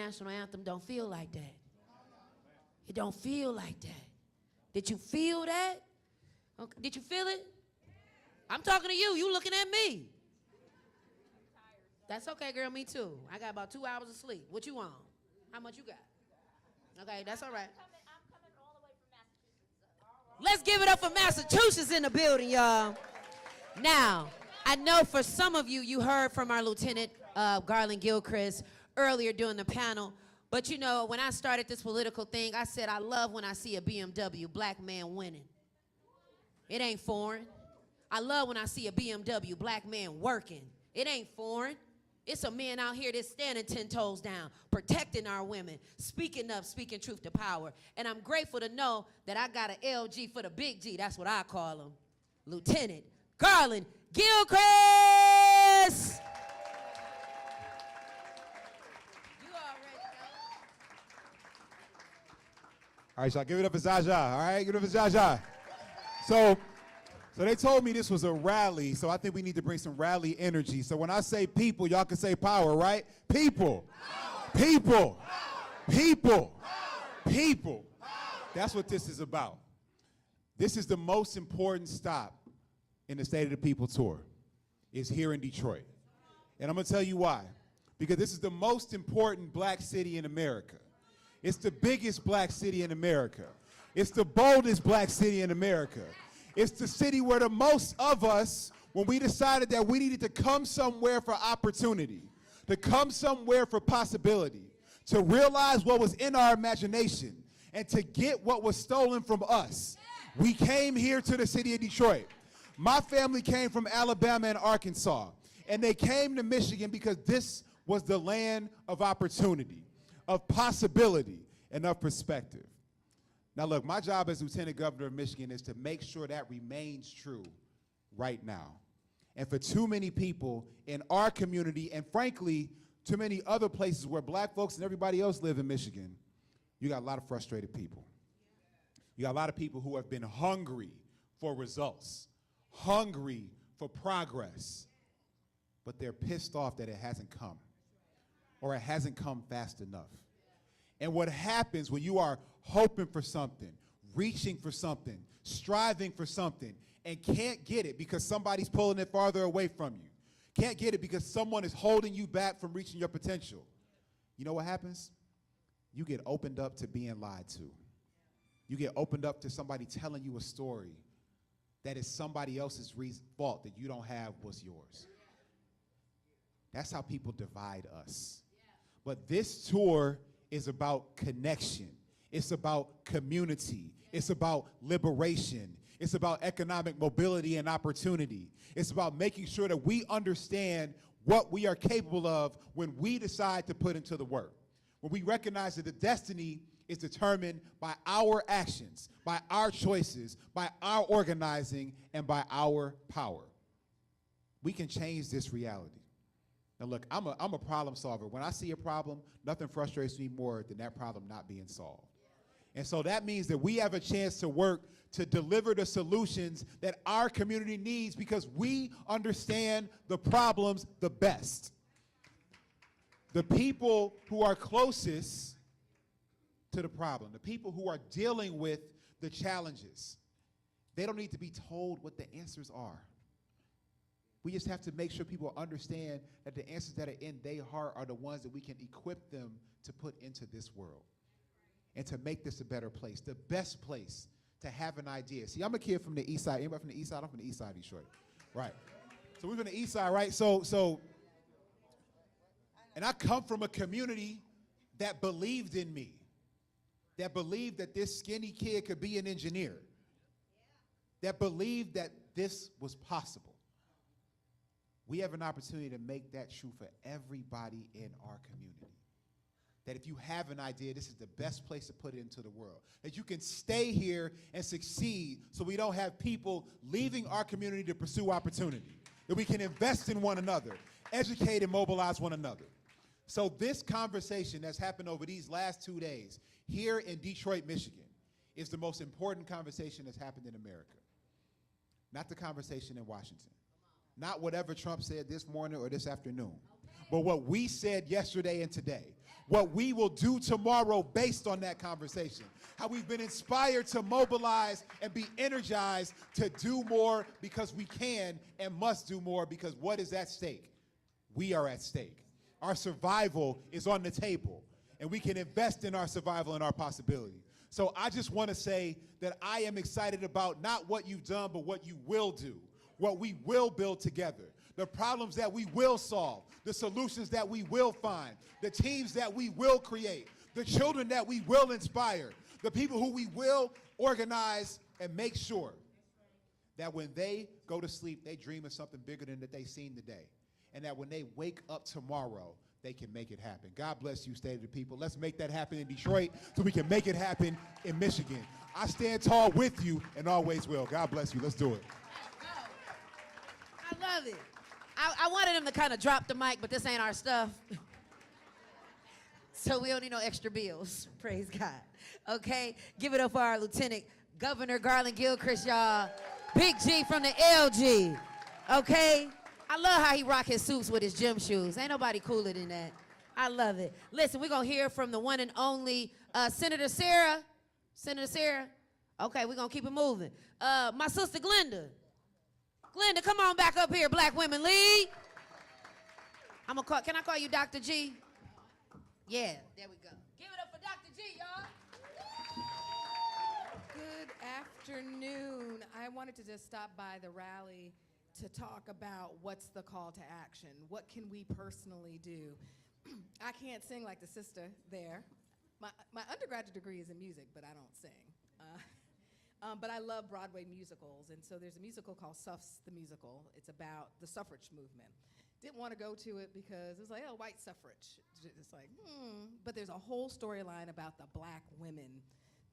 national anthem don't feel like that. It don't feel like that. Did you feel that? Okay. Did you feel it? I'm talking to you. You looking at me. That's okay, girl. Me too. I got about 2 hours of sleep. What you want? How much you got? Okay, that's all right. I'm coming all the way from Massachusetts. Let's give it up for Massachusetts in the building, y'all. Now, I know for some of you, you heard from our Lieutenant Garland Gilchrist earlier during the panel. But you know, when I started this political thing, I said I love when I see a BMW black man winning. It ain't foreign. I love when I see a BMW black man working. It ain't foreign. It's a man out here that's standing 10 toes down, protecting our women, speaking up, speaking truth to power. And I'm grateful to know that I got an LG for the big G. That's what I call him. Lieutenant Garland Gilchrist. You already know. All right, y'all, give it up for Zaja. All right, give it up for Zaja. So they told me this was a rally, so I think we need to bring some rally energy. So when I say people, y'all can say power, right? People. Power. People. Power. People. Power. People. Power. That's what this is about. This is the most important stop in the State of the People tour. It's here in Detroit. And I'm going to tell you why. Because this is the most important black city in America. It's the biggest black city in America. It's the boldest black city in America. It's the city where the most of us, when we decided that we needed to come somewhere for opportunity, to come somewhere for possibility, to realize what was in our imagination, and to get what was stolen from us, we came here to the city of Detroit. My family came from Alabama and Arkansas, and they came to Michigan because this was the land of opportunity, of possibility, and of perspective. Now look, my job as Lieutenant Governor of Michigan is to make sure that remains true right now. And for too many people in our community, and frankly, too many other places where black folks and everybody else live in Michigan, you got a lot of frustrated people. You got a lot of people who have been hungry for results, hungry for progress, but they're pissed off that it hasn't come, or it hasn't come fast enough. And what happens when you are hoping for something, reaching for something, striving for something, and can't get it because somebody's pulling it farther away from you, can't get it because someone is holding you back from reaching your potential, you know what happens? You get opened up to being lied to. You get opened up to somebody telling you a story that is somebody else's fault that you don't have was yours. That's how people divide us. But this tour is about connection. It's about community. It's about liberation. It's about economic mobility and opportunity. It's about making sure that we understand what we are capable of when we decide to put into the work. When we recognize that the destiny is determined by our actions, by our choices, by our organizing, and by our power. We can change this reality. Now look, I'm a problem solver. When I see a problem, nothing frustrates me more than that problem not being solved. And so that means that we have a chance to work to deliver the solutions that our community needs because we understand the problems the best. The people who are closest to the problem, the people who are dealing with the challenges, they don't need to be told what the answers are. We just have to make sure people understand that the answers that are in their heart are the ones that we can equip them to put into this world and to make this a better place, the best place to have an idea. See, I'm a kid from the east side. Anybody from the east side? I'm from the east side of Detroit. Right. So we're from the east side, right? And I come from a community that believed in me, that believed that this skinny kid could be an engineer, that believed that this was possible. We have an opportunity to make that true for everybody in our community. That if you have an idea, this is the best place to put it into the world. That you can stay here and succeed so we don't have people leaving our community to pursue opportunity. That we can invest in one another, educate and mobilize one another. So this conversation that's happened over these last 2 days here in Detroit, Michigan, is the most important conversation that's happened in America. Not the conversation in Washington. Not whatever Trump said this morning or this afternoon, but what we said yesterday and today. What we will do tomorrow based on that conversation. How we've been inspired to mobilize and be energized to do more because we can and must do more because what is at stake? We are at stake. Our survival is on the table, and we can invest in our survival and our possibility. So I just want to say that I am excited about not what you've done, but what you will do, what we will build together, the problems that we will solve, the solutions that we will find, the teams that we will create, the children that we will inspire, the people who we will organize and make sure that when they go to sleep, they dream of something bigger than that they've seen today. And that when they wake up tomorrow, they can make it happen. God bless you, State of the People. Let's make that happen in Detroit so we can make it happen in Michigan. I stand tall with you and always will. God bless you. Let's do it. I love it. I wanted him to kind of drop the mic, but this ain't our stuff. So we don't need no extra bills. Praise God. Okay? Give it up for our Lieutenant Governor Garland Gilchrist, y'all. Big G from the LG. Okay? I love how he rock his suits with his gym shoes. Ain't nobody cooler than that. I love it. Listen, we're going to hear from the one and only Senator Sarah. Senator Sarah? Okay, we're going to keep it moving. My sister Glenda. Glenda, come on back up here, Black Women Lead. Can I call you Dr. G? Yeah, there we go. Give it up for Dr. G, y'all. Good afternoon. I wanted to just stop by the rally to talk about what's the call to action. What can we personally do? I can't sing like the sister there. My undergraduate degree is in music, but I don't sing. But I love Broadway musicals, and so there's a musical called Suffs the Musical. It's about the suffrage movement. Didn't want to go to it because it was like, oh, white suffrage. It's like, But there's a whole storyline about the Black women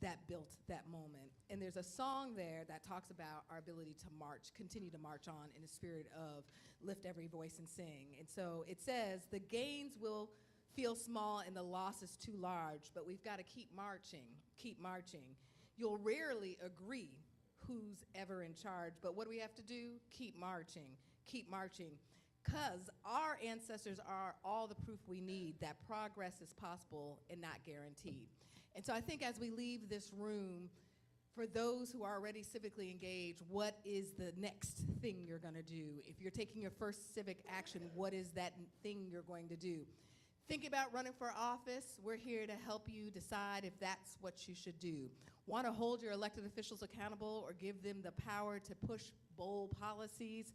that built that moment. And there's a song there that talks about our ability to march, continue to march on in the spirit of lift every voice and sing. And so it says, the gains will feel small and the loss is too large, but we've got to keep marching, keep marching. You'll rarely agree who's ever in charge, but what do we have to do? Keep marching, keep marching. Because our ancestors are all the proof we need that progress is possible and not guaranteed. And so I think as we leave this room, for those who are already civically engaged, what is the next thing you're going to do? If you're taking your first civic action, what is that thing you're going to do? Think about running for office. We're here to help you decide if that's what you should do. Want to hold your elected officials accountable or give them the power to push bold policies?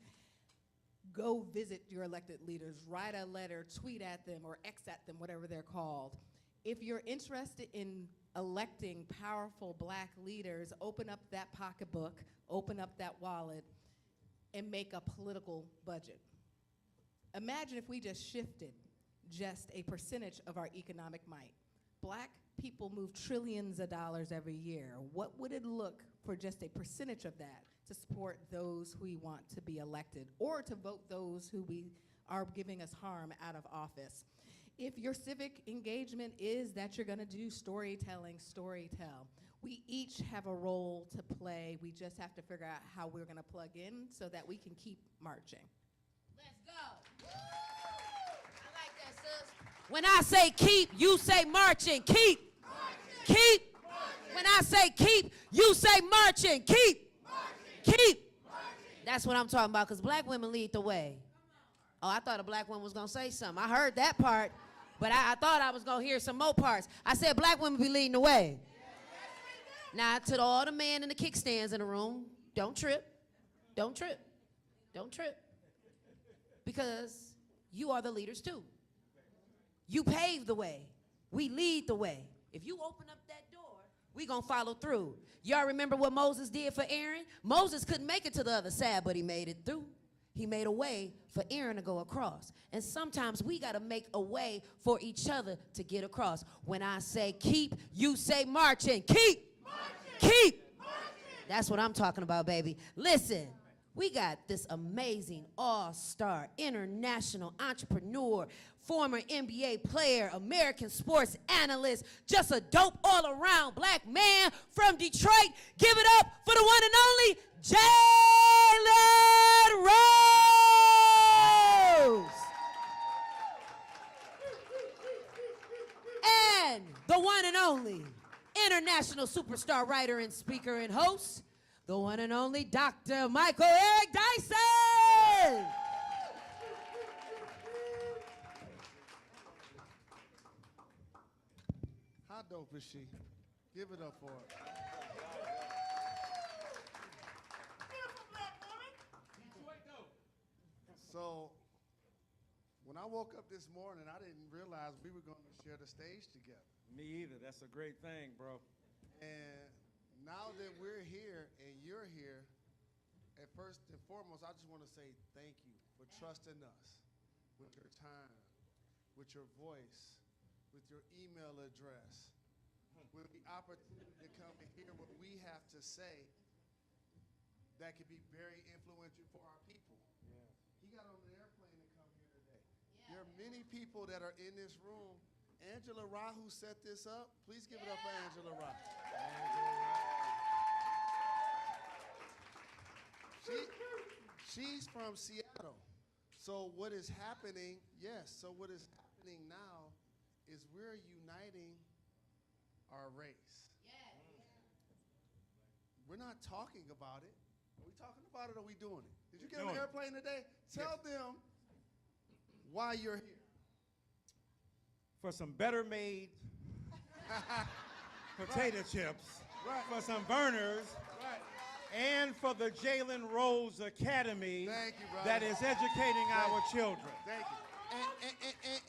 Go visit your elected leaders, write a letter, tweet at them, or X at them, whatever they're called. If you're interested in electing powerful Black leaders, open up that pocketbook, open up that wallet, and make a political budget. Imagine if we just shifted just a percentage of our economic might. Black people move trillions of dollars every year. What would it look for just a percentage of that to support those who we want to be elected or to vote those who we are giving us harm out of office? If your civic engagement is that you're gonna do storytelling, storytell. We each have a role to play. We just have to figure out how we're gonna plug in so that we can keep marching. Let's go. I like that, sis. When I say keep, you say marching. Keep. Marching. Keep. Marching. When I say keep, you say marching. Keep. Marching. Keep. Marching. That's what I'm talking about, because Black women lead the way. Oh, I thought a Black woman was going to say something. I heard that part, but I thought I was going to hear some more parts. I said Black women be leading the way. Now, to all the men in the kickstands in the room, don't trip. Don't trip. Don't trip. Because you are the leaders too. You pave the way. We lead the way. If you open up that door, we gonna follow through. Y'all remember what Moses did for Aaron? Moses couldn't make it to the other side, but he made it through. He made a way for Aaron to go across. And sometimes we gotta make a way for each other to get across. When I say keep, you say marching. Keep. Marching. Keep. Marching. That's what I'm talking about, baby. Listen. We got this amazing all-star, international entrepreneur, former NBA player, American sports analyst, just a dope all-around Black man from Detroit. Give it up for the one and only Jalen Rose. the one and only international superstar writer and speaker and host, the one and only Dr. Michael Eric Dyson. How dope is she? Give it up for her. So, when I woke up this morning, I didn't realize we were going to share the stage together. Me either. That's a great thing, bro. And now that we're here and you're here, at first and foremost, I just want to say thank you for trusting us with your time, with your voice, with your email address, with the opportunity to come and hear what we have to say that could be very influential for our people. He got on an airplane to come here today. There are many people that are in this room. Angela Ra, who set this up, please give it up for Angela Ra. She's from Seattle. So what is happening, so what is happening now is we're uniting our race. We're not talking about it. Are we talking about it or are we doing it? Did you get on an airplane today? Tell them why you're here. For some better made potato chips, Right. for some burners, Right. and for the Jalen Rose Academy Thank you, brother. that is educating our children. Thank you.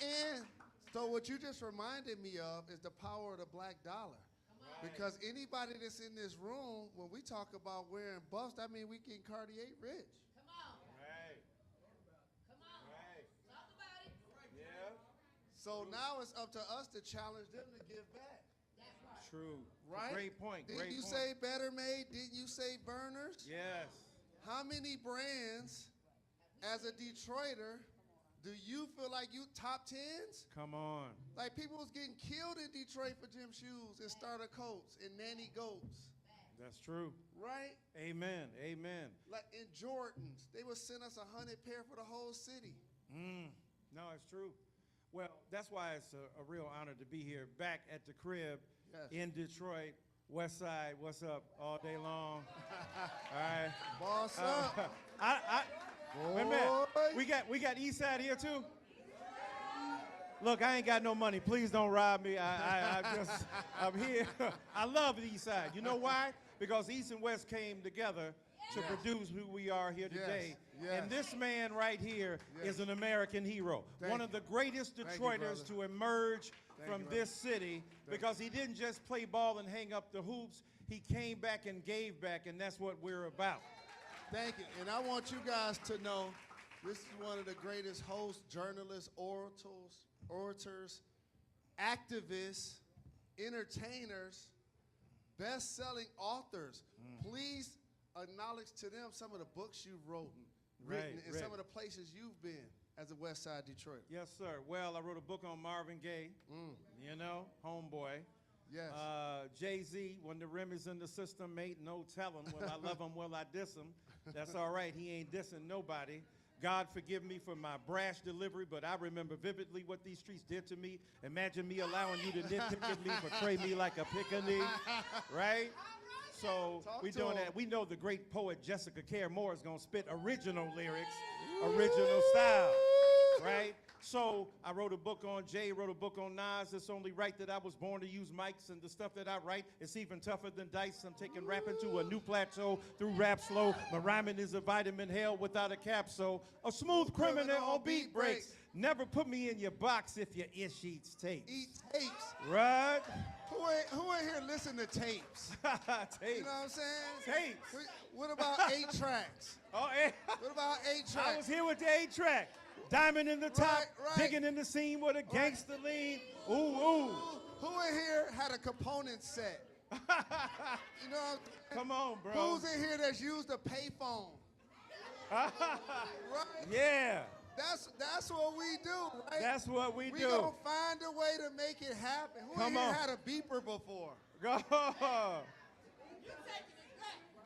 And so what you just reminded me of is the power of the black dollar. Because anybody that's in this room, when we talk about wearing buffs, that means we getting Cartier rich. Come on. Right. Come on. Right. Talk about it. Yeah. So now it's up to us to challenge them to give back. That's right. True. Right? Great point. Didn't Great you point. say Better Made? Didn't you say Burners? Yes. How many brands, as a Detroiter, do you feel like you top tens? Come on. Like people was getting killed in Detroit for gym shoes and starter coats and nanny goats, That's true. right? Amen. Amen. Like in Jordans, they would send us 100 pair for the whole city. No, it's true. Well, that's why it's a real honor to be here back at the crib Yes. in Detroit, West Side. What's up all day long? All right. Boss up. Wait a minute. Boy. We got East Side here too. Look, I ain't got no money. Please don't rob me. I'm here. I love the East Side. You know why? Because East and West came together to produce who we are here today. Yes. And this man right here Yes. is an American hero. Thank One you. of the greatest Thank you, Detroiters brother. to emerge Thank from you, this city because he didn't just play ball and hang up the hoops. He came back and gave back, and that's what we're about. Thank you. And I want you guys to know this is one of the greatest hosts, journalists, orators, activists, entertainers, best-selling authors. Please acknowledge to them some of the books you've written and some of the places you've been as a West Side Detroit. Yes, sir. Well, I wrote a book on Marvin Gaye, you know, homeboy. Yes. Jay-Z, when the rim is in the system, mate, no tellin'. Will I love him, will I diss him? That's all right, he ain't dissing nobody. God forgive me for my brash delivery, but I remember vividly what these streets did to me. Imagine me allowing you to nitpick me, portray me like a pickaninny, right? So Talk we to doing him. that. We know the great poet Jessica Care Moore is gonna spit original lyrics, original style, right? So I wrote a book on Jay, wrote a book on Nas. It's only right that I was born to use mics, and the stuff that I write is even tougher than dice. I'm taking rapping to a new plateau through rap slow. My rhyming is a vitamin hell without a capsule. A smooth criminal on beat breaks. Never put me in your box if your ish eats tapes. Eat tapes. Right? Who in here listen to tapes? Tapes. You know what I'm saying? Tapes. What about 8 tracks? Oh, hey. What about 8 I tracks? was here with the 8-track. Diamond in the top, Right. digging in the scene with a gangster lean. Ooh, ooh. Who in here had a component set? You know what I'm saying? Come on, bro. Who's in here that's used a payphone? Right? Yeah, That's what we do, right? that's what we We do. gonna find a way to make it happen. Who Come in here on. had a beeper before? Go.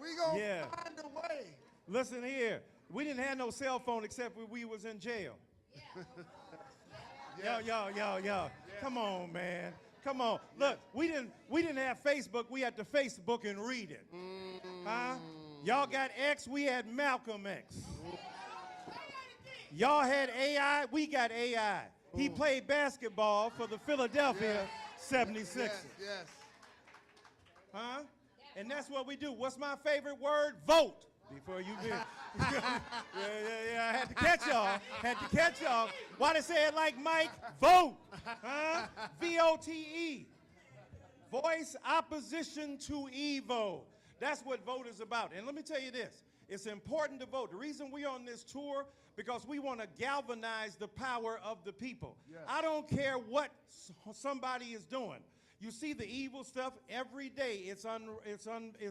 We gonna Yeah. find a way. Listen here. We didn't have no cell phone except when we was in jail. Yo. Come on, man. Come on. Look, we didn't have Facebook. We had to Facebook and read it. Huh? Y'all got X. We had Malcolm X. Y'all had AI. We got AI. He played basketball for the Philadelphia 76ers. Yes. Huh? And that's what we do. What's my favorite word? Vote. Before you did. yeah. I had to catch y'all. Why they say it like Mike? Vote. Huh? VOTE. Voice opposition to evil. That's what vote is about. And let me tell you this. It's important to vote. The reason we're on this tour, because we want to galvanize the power of the people. Yes. I don't care what somebody is doing. You see the evil stuff every day. It's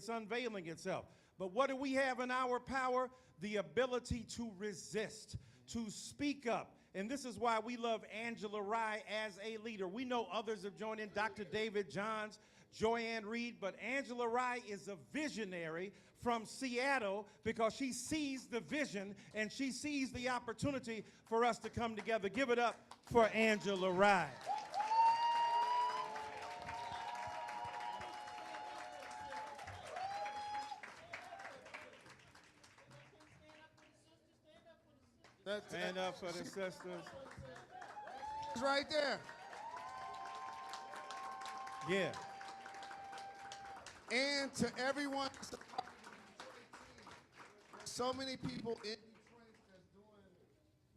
unveiling itself. But what do we have in our power? The ability to resist, to speak up. And this is why we love Angela Rye as a leader. We know others have joined in, Dr. David Johns, Joanne Reed, but Angela Rye is a visionary from Seattle because she sees the vision and she sees the opportunity for us to come together. Give it up for Angela Rye. Stand up for the sisters. It's right there. Yeah. And to everyone, so many people in Detroit that's doing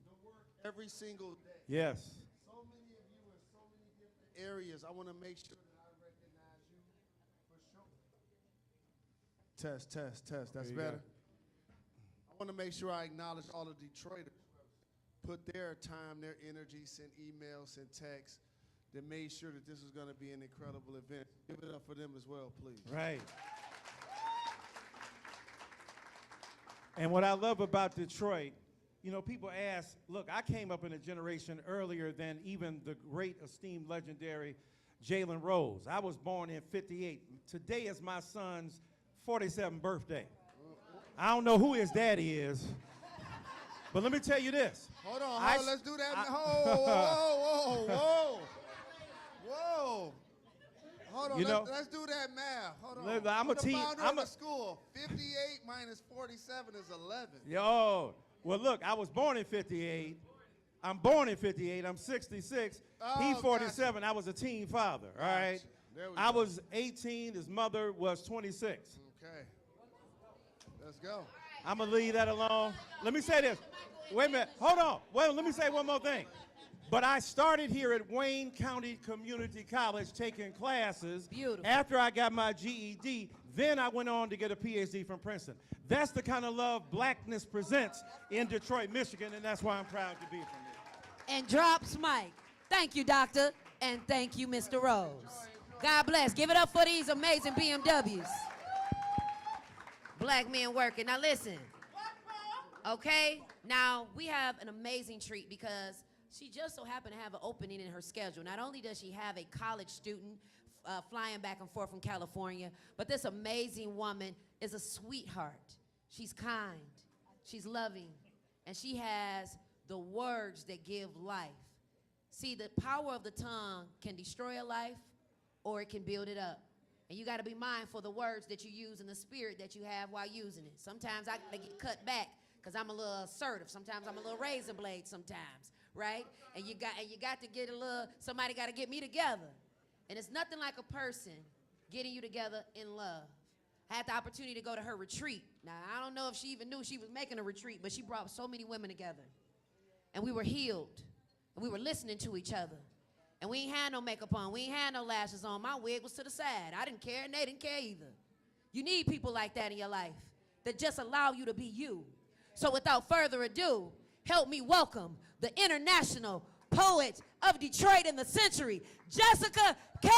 the work every single day. Yes. So many of you in so many different areas. I want to make sure that I recognize you for sure. Test. That's There you better. I want to make sure I acknowledge all the Detroiters put their time, their energy, sent emails, sent texts, that made sure that this was going to be an incredible event. Give it up for them as well, please. Right. And what I love about Detroit, you know, people ask, look, I came up in a generation earlier than even the great esteemed legendary Jalen Rose. I was born in '58. Today is my son's 47th birthday. I don't know who his daddy is, but let me tell you this. Hold on, I- let's do that. I- Whoa. Hold on, You know- let's do that math. Hold on. I'm a Who's the teen- founder I'm of a- the school. 58 minus 47 is 11. Yo, well, look, I was born in '58. I'm born in '58. I'm 66. Oh, He's 47. I was a teen father, all right? Gotcha. There we I go. was 18. His mother was 26. Okay. Let's go. I'm going to leave that alone. Let me say this. Wait a minute. Hold on. Well, let me say one more thing. But I started here at Wayne County Community College taking classes. Beautiful. After I got my GED, then I went on to get a PhD from Princeton. That's the kind of love Blackness presents in Detroit, Michigan, and that's why I'm proud to be from here. And drops mic. Thank you, doctor. And thank you, Mr. Rose. God bless. Give it up for these amazing BMWs. Black men working. Now listen. Okay? Now we have an amazing treat because she just so happened to have an opening in her schedule. Not only does she have a college student flying back and forth from California, but this amazing woman is a sweetheart. She's kind, she's loving, and she has the words that give life. See, the power of the tongue can destroy a life or it can build it up. And you got to be mindful of the words that you use and the spirit that you have while using it. Sometimes I gotta get cut back because I'm a little assertive. Sometimes I'm a little razor blade sometimes, right? And you got to get a little, somebody got to get me together. And it's nothing like a person getting you together in love. I had the opportunity to go to her retreat. Now, I don't know if she even knew she was making a retreat, but she brought so many women together. And we were healed. And we were listening to each other. And we ain't had no makeup on. We ain't had no lashes on. My wig was to the side. I didn't care, and they didn't care either. You need people like that in your life that just allow you to be you. So without further ado, help me welcome the international poet of Detroit in the century, Jessica Cameron!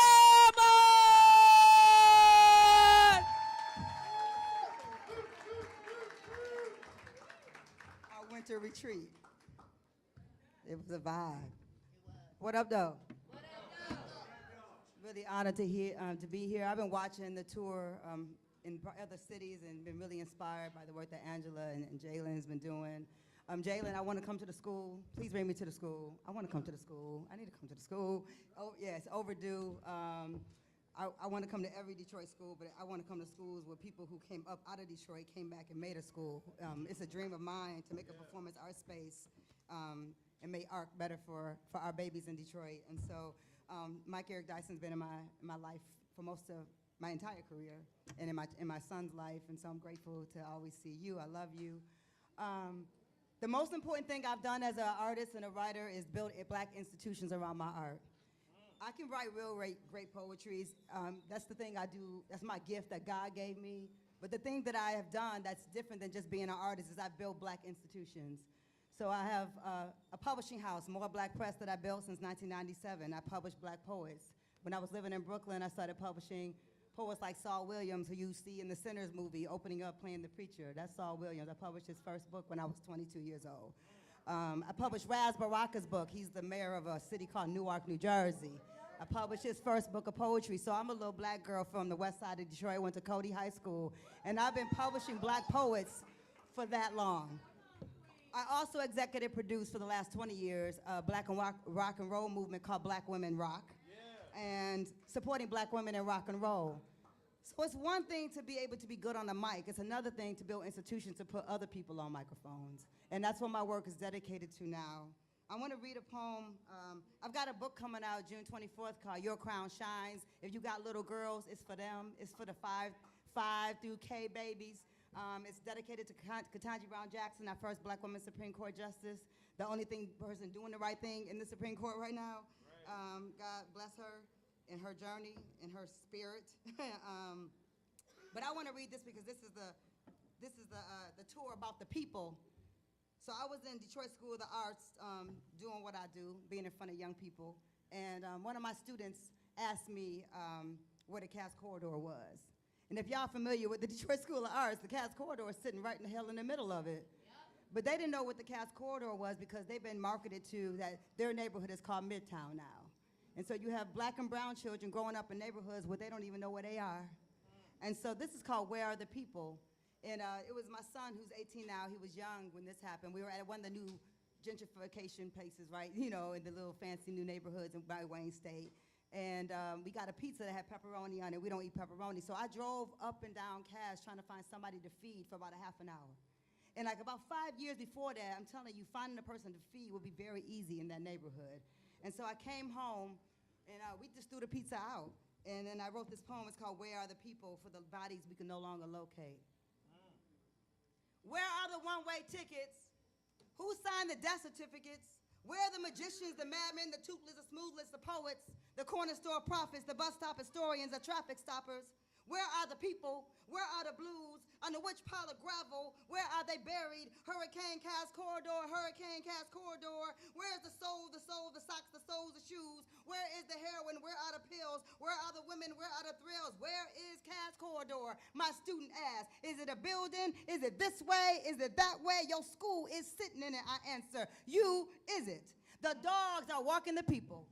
Our winter retreat. It was a vibe. What up, though? Really honored to be here. I've been watching the tour in other cities and been really inspired by the work that Angela and Jalen has been doing. Jalen, I want to come to the school. Please bring me to the school. I want to come to the school. I need to come to the school. Oh, yes, overdue. I want to come to every Detroit school, but I want to come to schools where people who came up out of Detroit came back and made a school. It's a dream of mine to make a performance art space and make art better for our babies in Detroit. And so Mike Eric Dyson's been in my life for most of my entire career and in my son's life, and so I'm grateful to always see you. I love you. The most important thing I've done as an artist and a writer is build black institutions around my art. I can write real great poetry. That's the thing I do. That's my gift that God gave me. But the thing that I have done that's different than just being an artist is I've built black institutions. So I have a publishing house, More Black Press, that I built since 1997. I published black poets. When I was living in Brooklyn, I started publishing poets like Saul Williams, who you see in the Sinners movie, opening up, playing the preacher. That's Saul Williams. I published his first book when I was 22 years old. I published Raz Baraka's book. He's the mayor of a city called Newark, New Jersey. I published his first book of poetry. So I'm a little black girl from the west side of Detroit. I went to Cody High School. And I've been publishing black poets for that long. I also executive produced for the last 20 years a black and rock and roll movement called Black Women Rock. And supporting black women in rock and roll. So it's one thing to be able to be good on the mic. It's another thing to build institutions to put other people on microphones. And that's what my work is dedicated to now. I want to read a poem. I've got a book coming out June 24th called Your Crown Shines. If you got little girls, it's for them. It's for the 5 through K babies. It's dedicated to Ketanji Brown Jackson, our first black woman Supreme Court justice, the only person doing the right thing in the Supreme Court right now. God bless her in her journey, in her spirit. But I want to read this because this is the tour about the people. So I was in Detroit School of the Arts doing what I do, being in front of young people. And one of my students asked me where the Cass Corridor was. And if y'all familiar with the Detroit School of Arts, the Cass Corridor is sitting right in the hell in the middle of it. But they didn't know what the Cass Corridor was because they've been marketed to that their neighborhood is called Midtown now. And so you have black and brown children growing up in neighborhoods where they don't even know where they are. And so this is called Where Are the People? And it was my son, who's 18 now. He was young when this happened. We were at one of the new gentrification places, right? You know, in the little fancy new neighborhoods by Wayne State. And we got a pizza that had pepperoni on it. We don't eat pepperoni. So I drove up and down Cass trying to find somebody to feed for about a half an hour. And like about 5 years before that, I'm telling you, finding a person to feed would be very easy in that neighborhood. And so I came home, and we just threw the pizza out. And then I wrote this poem. It's called Where Are the People? For the bodies we can no longer locate. Where are the one-way tickets? Who signed the death certificates? Where are the magicians, the madmen, the toothless, the smoothless, the poets, the corner store prophets, the bus stop historians, the traffic stoppers? Where are the people? Where are the blues? Under which pile of gravel? Where are they buried? Hurricane Cass Corridor, Hurricane Cass Corridor. Where is the soul, the socks, the soles, the shoes? Where is the heroin? Where are the pills? Where are the women? Where are the thrills? Where is Cass Corridor? My student asked, is it a building? Is it this way? Is it that way? Your school is sitting in it. I answer, you is it. The dogs are walking the people.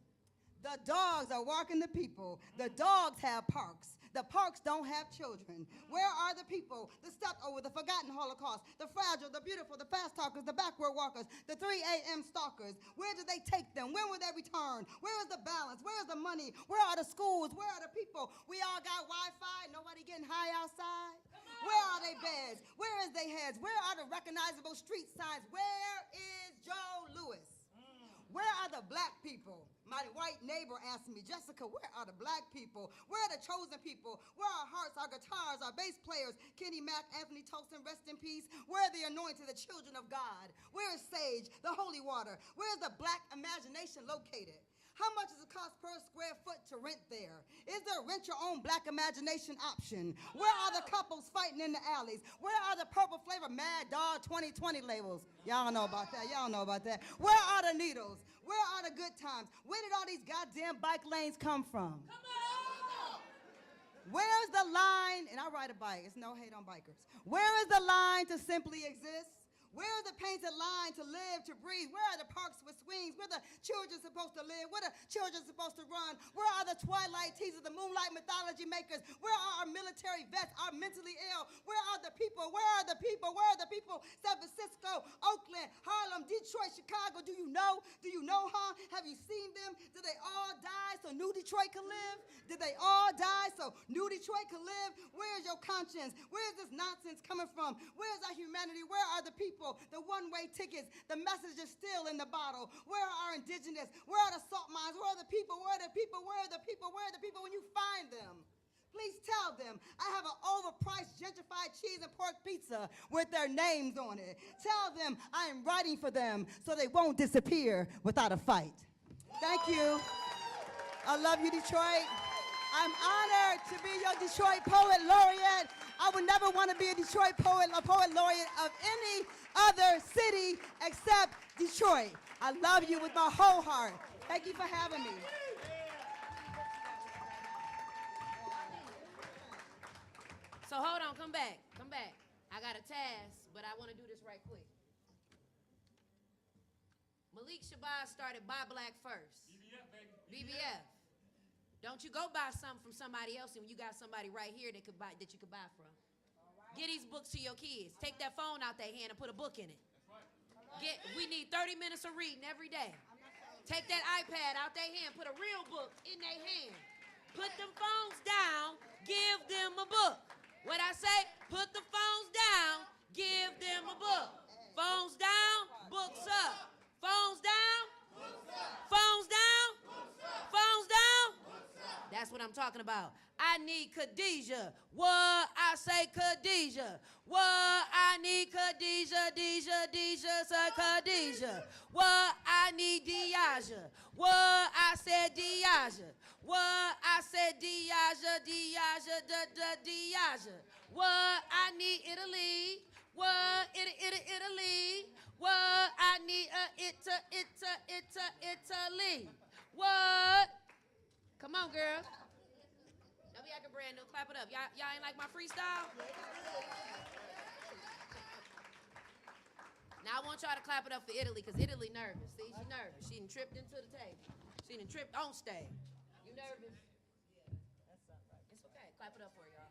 The dogs are walking the people. The dogs have parks. The parks don't have children. Where are the people? The stepped over, the forgotten Holocaust, the fragile, the beautiful, the fast talkers, the backward walkers, the 3 a.m. stalkers. Where did they take them? When will they return? Where is the balance? Where is the money? Where are the schools? Where are the people? We all got Wi-Fi. Nobody getting high outside. Where are they beds? Where is they heads? Where are the recognizable street signs? Where is Joe Louis? Where are the black people? My white neighbor asked me, Jessica, where are the black people? Where are the chosen people? Where are our hearts, our guitars, our bass players? Kenny Mack, Anthony Tolson, rest in peace. Where are the anointed, the children of God? Where is sage, the holy water? Where is the black imagination located? How much does it cost per square foot to rent there? Is there a rent your own black imagination option? Where are the couples fighting in the alleys? Where are the purple flavor Mad Dog 2020 labels? Y'all know about that. Y'all know about that. Where are the needles? Where are the good times? Where did all these goddamn bike lanes come from? Where's the line? And I ride a bike. It's no hate on bikers. Where is the line to simply exist? Where are the painted line to live, to breathe? Where are the parks with swings? Where the children supposed to live? Where the children supposed to run? Where are the twilight teasers, the moonlight mythology makers? Where are our military vets, our mentally ill? Where are the people? Where are the people? Where are the people? San Francisco, Oakland, Harlem, Detroit, Chicago. Do you know? Do you know, huh? Have you seen them? Did they all die so New Detroit can live? Did they all die so New Detroit can live? Where is your conscience? Where is this nonsense coming from? Where is our humanity? Where are the people? The one-way tickets, the message is still in the bottle. Where are our indigenous? Where are the salt mines? Where are the people? Where are the people? Where are the people? Where are the people when you find them? Please tell them I have an overpriced gentrified cheese and pork pizza with their names on it. Tell them I am writing for them so they won't disappear without a fight. Thank you. I love you, Detroit. I'm honored to be your Detroit Poet Laureate. I would never want to be a Detroit poet laureate of any other city except Detroit. I love you with my whole heart. Thank you for having me. So hold on, come back. I got a task, but I want to do this right quick. Malik Shabazz started Buy Black First. BBF, baby. BBF. Don't you go buy something from somebody else when you got somebody right here that you could buy from. Get these books to your kids. Take that phone out their hand and put a book in it. We need 30 minutes of reading every day. Take that iPad out their hand, put a real book in their hand. Put them phones down, give them a book. What I say? Put the phones down, give them a book. Phones down, books up. Phones down, books up. Phones down, books up. Phones down. That's what I'm talking about. I need Khadijah. What I say, Khadijah. What I need, Khadijah, Deja, say Khadijah. What I need, Diaja. What I said, Diaja. What I said, Diaja, Diaja. What I need, Italy. What Italy. What I need, Italy. What? Come on, girl. Don't be acting brand new. Clap it up. Y'all ain't like my freestyle? Now I want y'all to clap it up for Italy, because Italy nervous. See, she nervous. She done tripped into the table. She done tripped on stage. You nervous? It's okay. Clap it up for y'all.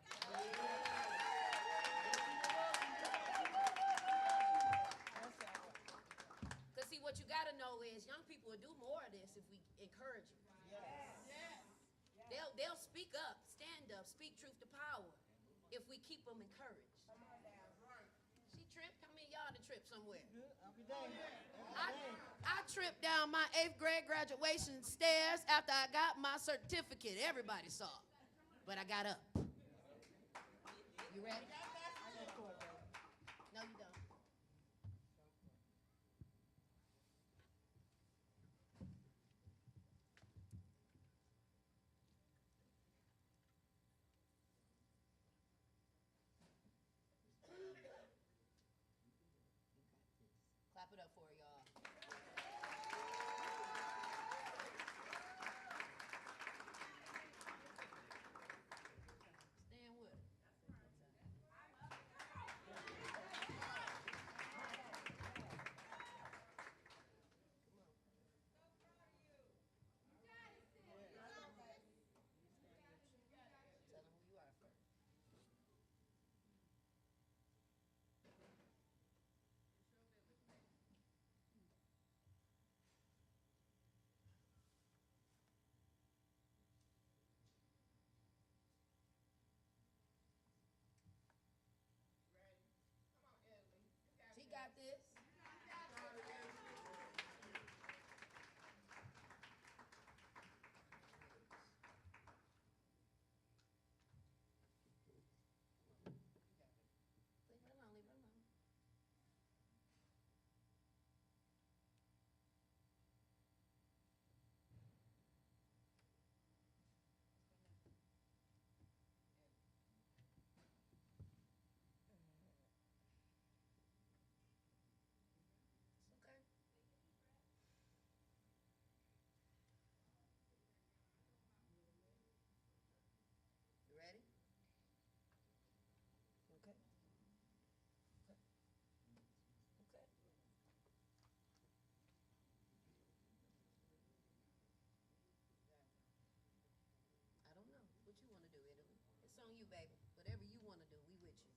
Because see, what you got to know is young people will do more of this if we encourage them. They'll speak up, stand up, speak truth to power if we keep them encouraged. She tripped. How many of y'all done tripped somewhere? I tripped down my 8th grade graduation stairs after I got my certificate. Everybody saw it. But I got up. You ready? No, you don't. Clap it up for y'all. Stand with it. baby. Whatever you want to do, we with you.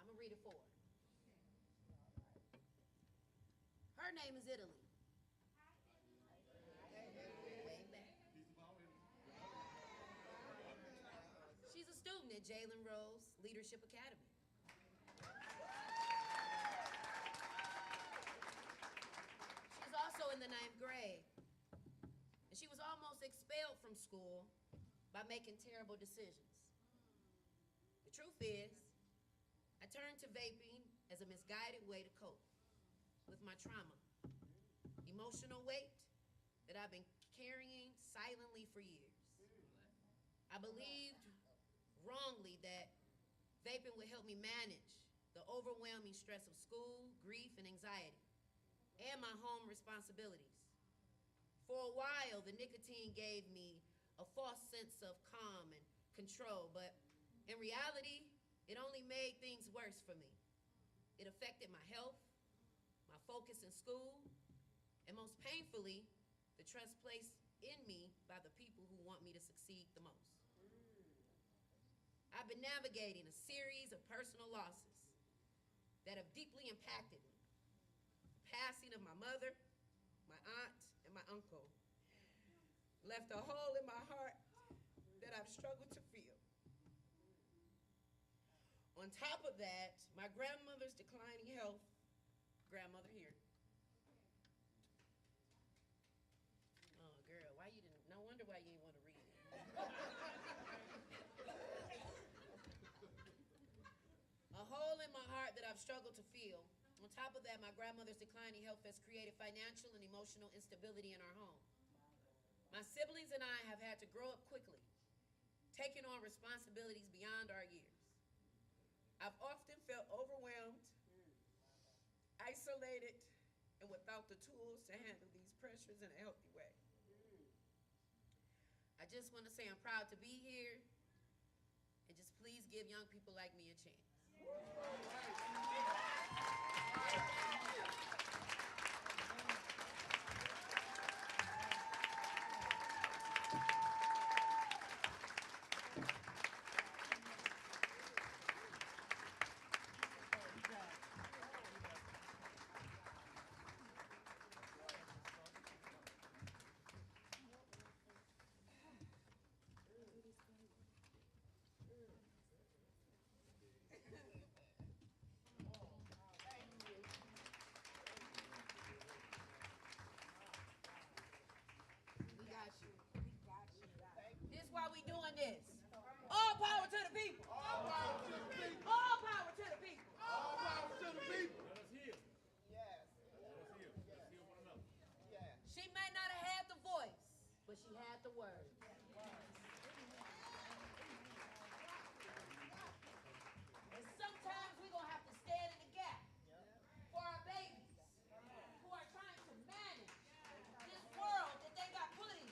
I'm gonna read it for her. Her name is Italy. Way back. She's a student at Jalen Rose Leadership Academy. She's also in the 9th grade. And she was almost expelled from school by making terrible decisions. The truth is, I turned to vaping as a misguided way to cope with my trauma, emotional weight that I've been carrying silently for years. I believed wrongly that vaping would help me manage the overwhelming stress of school, grief, and anxiety, and my home responsibilities. For a while, the nicotine gave me a false sense of calm and control, but in reality, it only made things worse for me. It affected my health, my focus in school, and most painfully, the trust placed in me by the people who want me to succeed the most. I've been navigating a series of personal losses that have deeply impacted me. The passing of my mother, my aunt, and my uncle left a hole in my heart that I've struggled to fill. On top of that, my grandmother's declining health, grandmother here. Oh, girl, why you didn't, no wonder why you didn't want to read it. A hole in my heart that I've struggled to fill. On top of that, my grandmother's declining health has created financial and emotional instability in our home. My siblings and I have had to grow up quickly, taking on responsibilities beyond our years. I've often felt overwhelmed, isolated, and without the tools to handle these pressures in a healthy way. I just want to say I'm proud to be here, and just please give young people like me a chance. This is why we doing this. All power to the people. All power to the people. All power to the people. All power to the people. She may not have had the voice, but she had the words. And sometimes we're going to have to stand in the gap for our babies who are trying to manage this world that they got put in.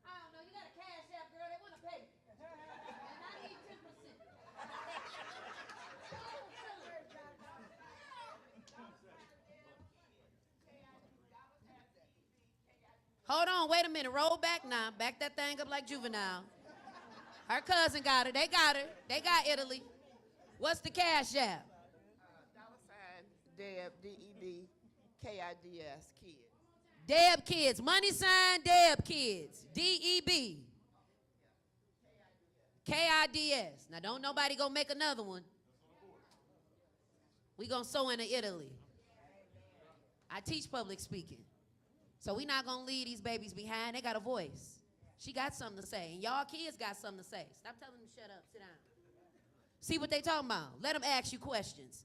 I don't know, you got a cash app, girl, they want to pay you. And I need 10%. Hold on, wait a minute. Roll back now. Back that thing up like Juvenile. Her cousin got her. They got her. They got Italy. What's the cash app? Deb, D-E-B, K-I-D-S, kids. Deb Kids. Money sign Deb Kids. D-E-B. K-I-D-S. Now, don't nobody go make another one. We gonna sew into Italy. I teach public speaking. So we not gonna leave these babies behind. They got a voice. She got something to say. And y'all kids got something to say. Stop telling them to shut up. Sit down. See what they talking about. Let them ask you questions.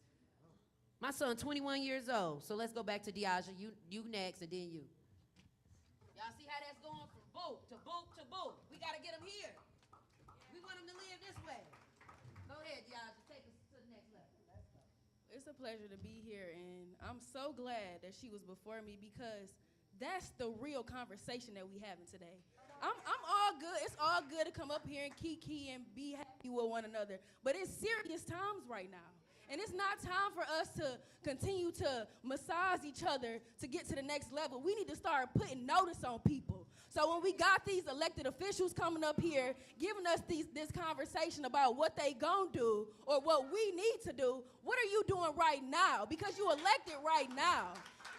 My son, 21 years old. So let's go back to Diaja. You next, and then you. Y'all see how that's going from boot to boot to boot. We got to get them here. We want them to live this way. Go ahead, Diaja. Take us to the next level. Let's go. It's a pleasure to be here, and I'm so glad that she was before me because That's the real conversation that we having today. I'm all good. It's all good to come up here and kiki and be happy with one another. But it's serious times right now. And it's not time for us to continue to massage each other to get to the next level. We need to start putting notice on people. So when we got these elected officials coming up here, giving us this conversation about what they gonna do or what we need to do, what are you doing right now? Because you elected right now.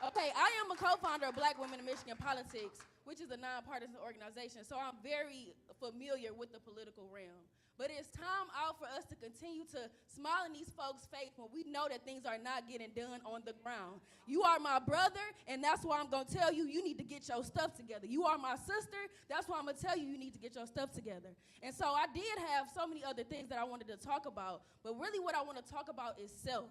Okay, I am a co-founder of Black Women in Michigan Politics, which is a nonpartisan organization, so I'm very familiar with the political realm. But it's time out for us to continue to smile in these folks' face when we know that things are not getting done on the ground. You are my brother, and that's why I'm going to tell you, you need to get your stuff together. You are my sister, that's why I'm going to tell you, you need to get your stuff together. And so I did have so many other things that I wanted to talk about, but really what I want to talk about is self.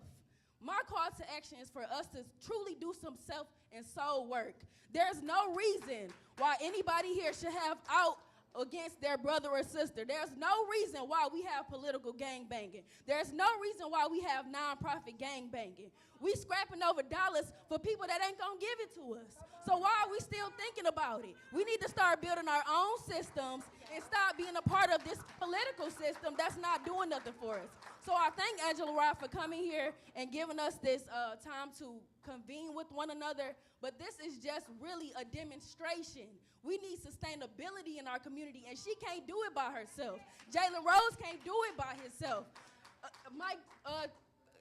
My call to action is for us to truly do some self and soul work. There's no reason why anybody here should have out against their brother or sister. There's no reason why we have political gang banging. There's no reason why we have nonprofit gang banging. We scrapping over dollars for people that ain't gonna give it to us. So why are we still thinking about it? We need to start building our own systems and stop being a part of this political system that's not doing nothing for us. So I thank Angela Rye for coming here and giving us this time to convene with one another, but this is just really a demonstration. We need sustainability in our community, and she can't do it by herself. Jalen Rose can't do it by himself.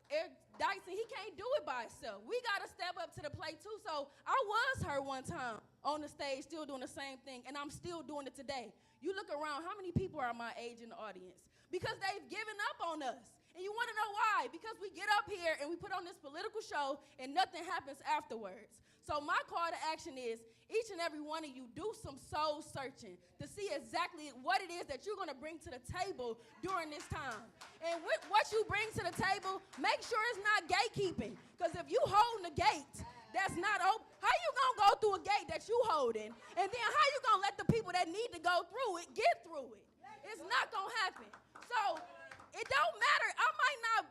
Eric Dyson, he can't do it by himself. We got to step up to the plate, too. So I was her one time on the stage still doing the same thing, and I'm still doing it today. You look around, how many people are my age in the audience? Because they've given up on us. And you want to know why? Because we get up here and we put on this political show and nothing happens afterwards. So my call to action is each and every one of you do some soul searching to see exactly what it is that you're going to bring to the table during this time. And with what you bring to the table, make sure it's not gatekeeping. Because if you holding the gate that's not open, how you going to go through a gate that you holding? And then how you going to let the people that need to go through it get through it? It's not going to happen. So it don't matter. I might not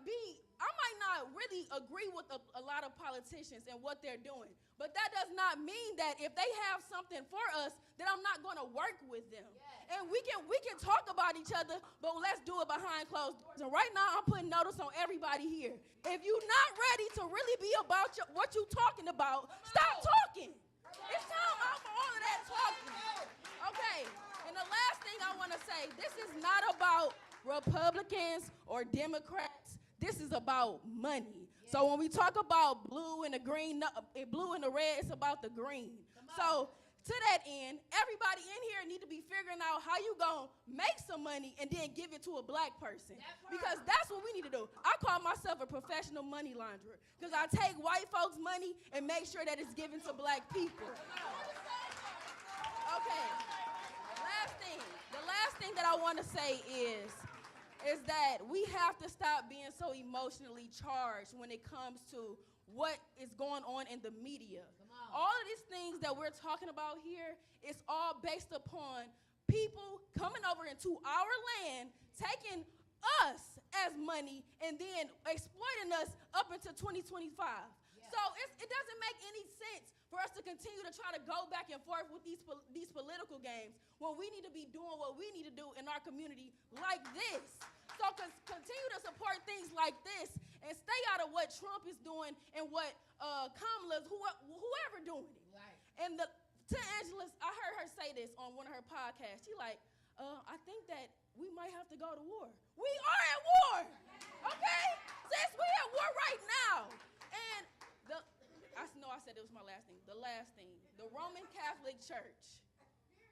really agree with a lot of politicians and what they're doing. But that does not mean that if they have something for us, that I'm not going to work with them. Yes. And we can talk about each other, but let's do it behind closed doors. And right now, I'm putting notice on everybody here. If you're not ready to really be about what you're talking about, stop talking. It's time out for all of that talking. Okay, and the last thing I want to say, this is not about Republicans or Democrats. This is about money. So when we talk about blue and the green, blue and the red, it's about the green. So to that end, everybody in here need to be figuring out how you gonna make some money and then give it to a black person. Because that's what we need to do. I call myself a professional money launderer because I take white folks' money and make sure that it's given to black people. Okay, the last thing that I want to say is that we have to stop being so emotionally charged when it comes to what is going on in the media. All of these things that we're talking about here is all based upon people coming over into our land, taking us as money, and then exploiting us up into 2025. So it doesn't make any sense for us to continue to try to go back and forth with these political games when we need to be doing what we need to do in our community like this. So continue to support things like this and stay out of what Trump is doing and what Kamala's, whoever doing it. Right. And to Angela, I heard her say this on one of her podcasts. She like, I think that we might have to go to war. We are at war, okay? Sis, we at war right now. And I know I said it was my last thing. The last thing, the Roman Catholic Church.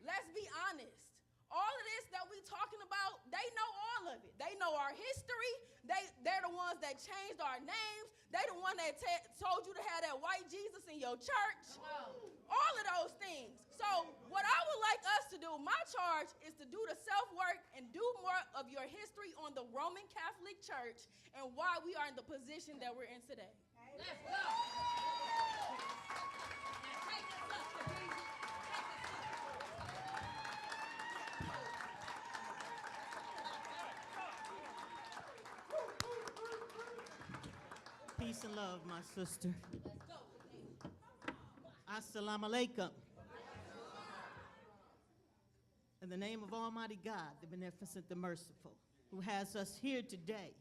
Let's be honest. All of this that we talking about, they know all of it. They know our history. They're the ones that changed our names. They the one that told you to have that white Jesus in your church. All of those things. So what I would like us to do, my charge is to do the self-work and do more of your history on the Roman Catholic Church and why we are in the position that we're in today. Let's go. Peace and love, my sister. I Assalamu alaikum. In the name of Almighty God, the beneficent, the merciful, who has us here today,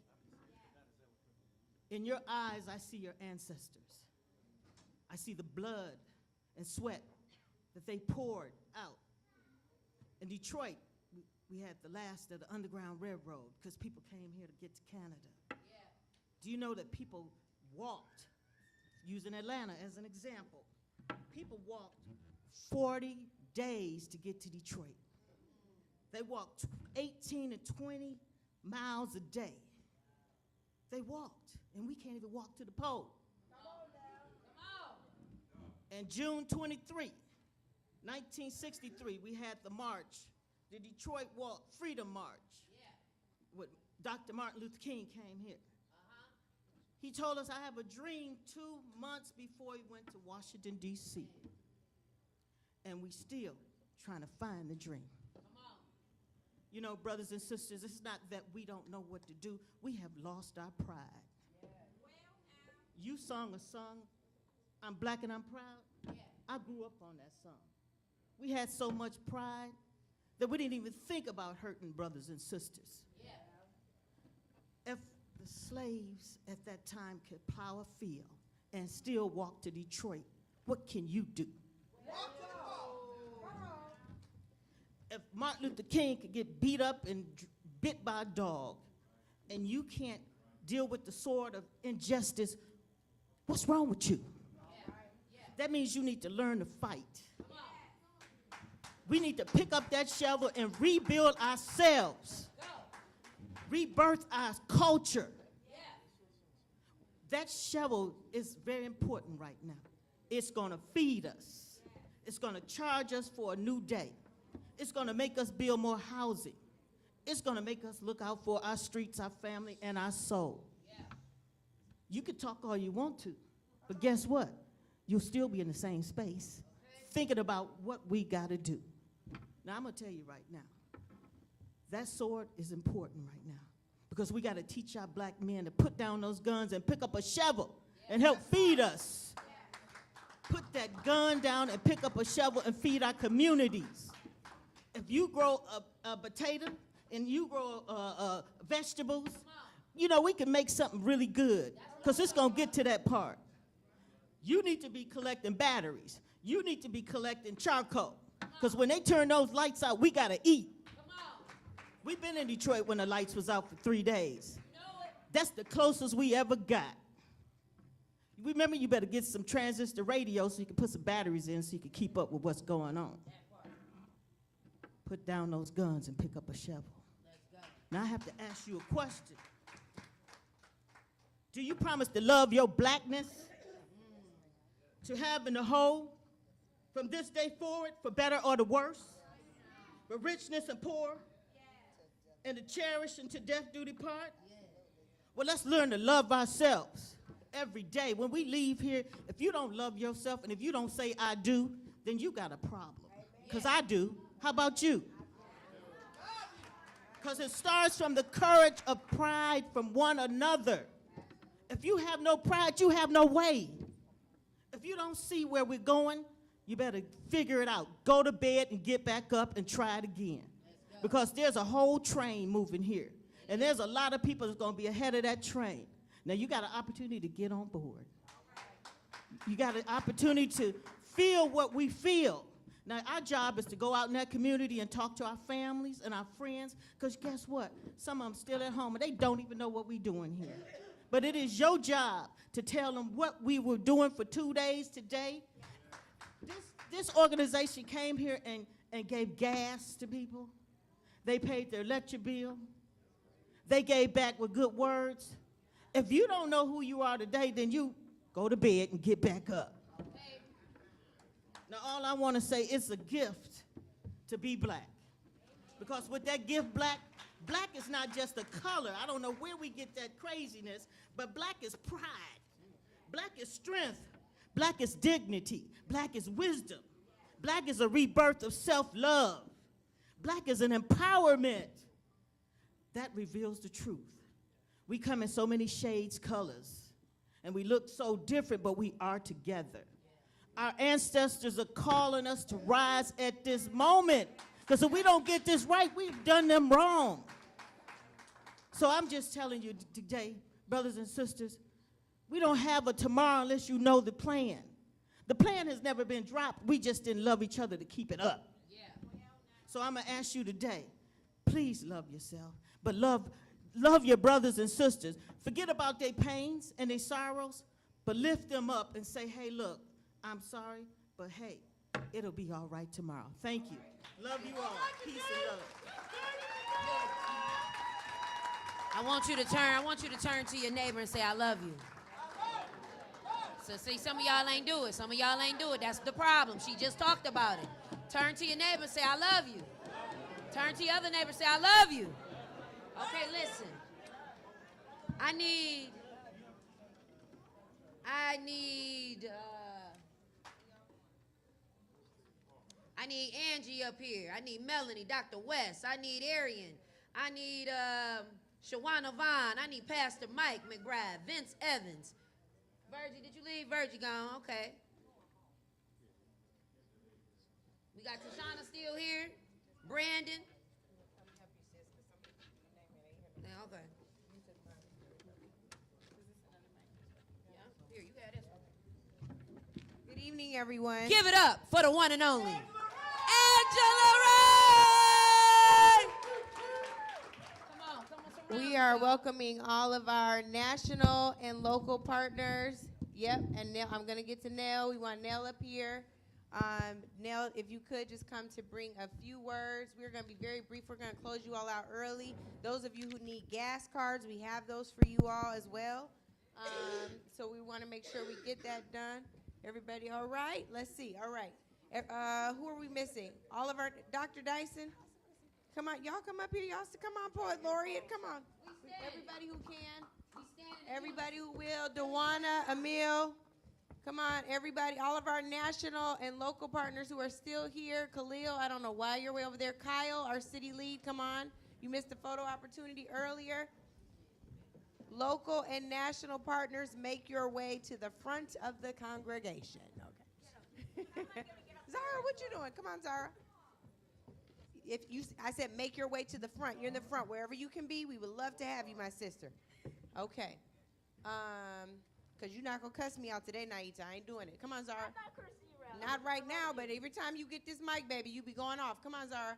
in your eyes, I see your ancestors. I see the blood and sweat that they poured out. In Detroit, we had the last of the Underground Railroad because people came here to get to Canada. Do you know that people walked, using Atlanta as an example, people walked 40 days to get to Detroit. They walked 18 to 20 miles a day. They walked, and we can't even walk to the pole. And June 23, 1963, we had the march, the Detroit Walk, Freedom March. With Dr. Martin Luther King came here. He told us, I have a dream 2 months before he went to Washington, D.C. And we still trying to find the dream. You know, brothers and sisters, it's not that we don't know what to do. We have lost our pride. You sung a song, I'm black and I'm proud. I grew up on that song. We had so much pride that we didn't even think about hurting brothers and sisters. If the slaves at that time could plow a field and still walk to Detroit, what can you do? If Martin Luther King could get beat up and bit by a dog, and you can't deal with the sword of injustice, what's wrong with you? That means you need to learn to fight. We need to pick up that shovel and rebuild ourselves. Rebirth our culture. That shovel is very important right now. It's going to feed us. It's going to charge us for a new day. It's going to make us build more housing. It's going to make us look out for our streets, our family, and our soul. You can talk all you want to, but guess what? You'll still be in the same space, thinking about what we got to do. Now, I'm going to tell you right now, that sword is important right now because we got to teach our black men to put down those guns and pick up a shovel and help feed us. Put that gun down and pick up a shovel and feed our communities. If you grow a potato and you grow vegetables, you know, we can make something really good because it's going to get to that part. You need to be collecting batteries. You need to be collecting charcoal because when they turn those lights out, we got to eat. We've been in Detroit when the lights was out for 3 days. That's the closest we ever got. Remember, you better get some transistor radio so you can put some batteries in so you can keep up with what's going on. Put down those guns and pick up a shovel. Now I have to ask you a question. Do you promise to love your blackness? To have in the whole from this day forward for better or the worse? For richness and poor? And to cherish and to death do depart? Well, let's learn to love ourselves every day. When we leave here, if you don't love yourself and if you don't say I do, then you got a problem. Because I do. How about you? Because it starts from the courage of pride from one another. If you have no pride, you have no way. If you don't see where we're going, you better figure it out. Go to bed and get back up and try it again. Because there's a whole train moving here. And there's a lot of people that's going to be ahead of that train. Now, you got an opportunity to get on board. You got an opportunity to feel what we feel. Now, our job is to go out in that community and talk to our families and our friends, because guess what? Some of them still at home, and they don't even know what we're doing here. But it is your job to tell them what we were doing for 2 days today. This organization came here and gave gas to people. They paid their electric bill. They gave back with good words. If you don't know who you are today, then you go to bed and get back up. Now, all I want to say is a gift to be black. Because with that gift, black is not just a color. I don't know where we get that craziness, but black is pride. Black is strength. Black is dignity. Black is wisdom. Black is a rebirth of self-love. Black is an empowerment. That reveals the truth. We come in so many shades, colors, and we look so different, but we are together. Our ancestors are calling us to rise at this moment. Because if we don't get this right, we've done them wrong. So I'm just telling you today, brothers and sisters, we don't have a tomorrow unless you know the plan. The plan has never been dropped. We just didn't love each other to keep it up. Yeah. So I'm going to ask you today, please love yourself, but love your brothers and sisters. Forget about their pains and their sorrows, but lift them up and say, hey, look, I'm sorry, but hey, it'll be all right tomorrow. Thank you. Love you all. Peace and love. I want you to turn to your neighbor and say, I love you. So see, some of y'all ain't do it. Some of y'all ain't do it. That's the problem. She just talked about it. Turn to your neighbor and say, I love you. Turn to your other neighbor and say, I love you. Okay, listen. I need Angie up here. I need Melanie, Dr. West. I need Arian. I need Shawana Vaughn. I need Pastor Mike McBride, Vince Evans. Virgie, did you leave? Virgie gone, okay. We got Tashana still here. Brandon. Yeah, okay. Yeah, here, you got this one. Good evening, everyone. Give it up for the one and only Angela Ray! Come on, We are welcoming all of our national and local partners. Yep, and Nell, I'm going to get to Nell. We want Nell up here. Nell, if you could just come to bring a few words. We're going to be very brief. We're going to close you all out early. Those of you who need gas cards, we have those for you all as well. So we want to make sure we get that done. Everybody all right? Let's see. All right. Who are we missing? All of our, Dr. Dyson? Come on. Y'all come up here. Y'all come on, Poet Laureate. Come on. Everybody who can. Everybody who will. Dewana, Emil. Come on, everybody. All of our national and local partners who are still here. Khalil, I don't know why you're way over there. Kyle, our city lead, come on. You missed the photo opportunity earlier. Local and national partners, make your way to the front of the congregation. Okay. Zara, what you doing? Come on, Zara. I said make your way to the front. You're in the front. Wherever you can be, we would love to have you, my sister. Okay. Because you're not going to cuss me out today, Naita. I ain't doing it. Come on, Zara. Not right now, but every time you get this mic, baby, you be going off. Come on, Zara.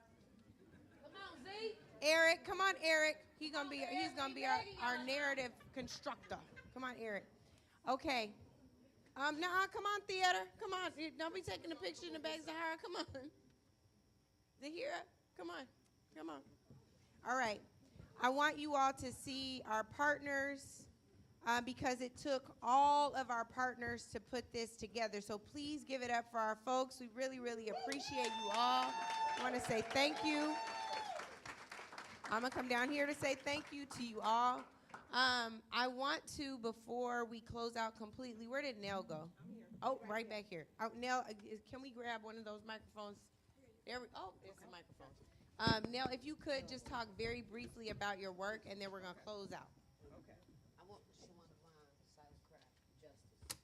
Come on, Z. Eric, come on, Eric. He's gonna be our narrative constructor. Come on, Eric. Okay. Come on, theater. Come on. Don't be taking a picture in the back, Zahara. Come on. Zahira, come on. Come on. All right. I want you all to see our partners because it took all of our partners to put this together. So please give it up for our folks. We really, really appreciate you all. I want to say thank you. I'm going to come down here to say thank you to you all. I want to, before we close out completely, where did Nell go? I'm here. Oh, right back here. Nell, can we grab one of those microphones? There's the microphone. Nell, if you could just talk very briefly about your work, and then we're going to close out. Okay. I want Shawana Vaughn, Silent Craft, Justice.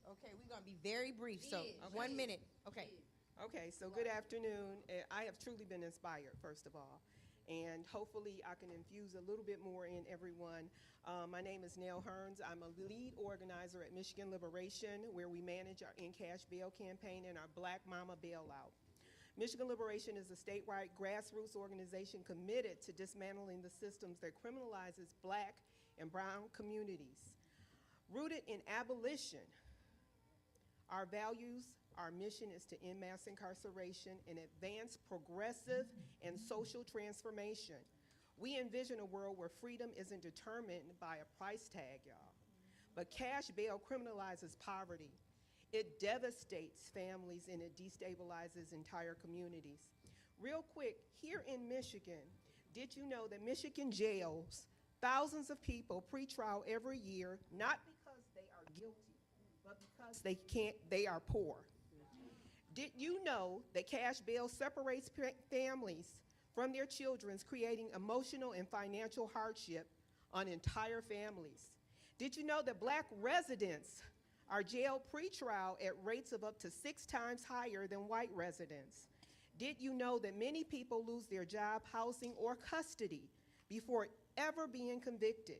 Okay, we're going to be very brief, so 1 minute. Okay. Okay, so good afternoon. I have truly been inspired, first of all, and hopefully I can infuse a little bit more in everyone. My name is Nell Hearns. I'm a lead organizer at Michigan Liberation, where we manage our in-cash bail campaign and our Black Mama Bailout. Michigan Liberation is a statewide grassroots organization committed to dismantling the systems that criminalizes Black and brown communities. Rooted in abolition, our values, our mission is to end mass incarceration and advance progressive and social transformation. We envision a world where freedom isn't determined by a price tag, y'all, but cash bail criminalizes poverty. It devastates families and it destabilizes entire communities. Real quick, here in Michigan, did you know that Michigan jails thousands of people pre-trial every year, not because they are guilty, but because they are poor? Did you know that cash bail separates families from their children, creating emotional and financial hardship on entire families? Did you know that Black residents are jailed pretrial at rates of up to 6 times higher than white residents. Did you know that many people lose their job, housing, or custody before ever being convicted?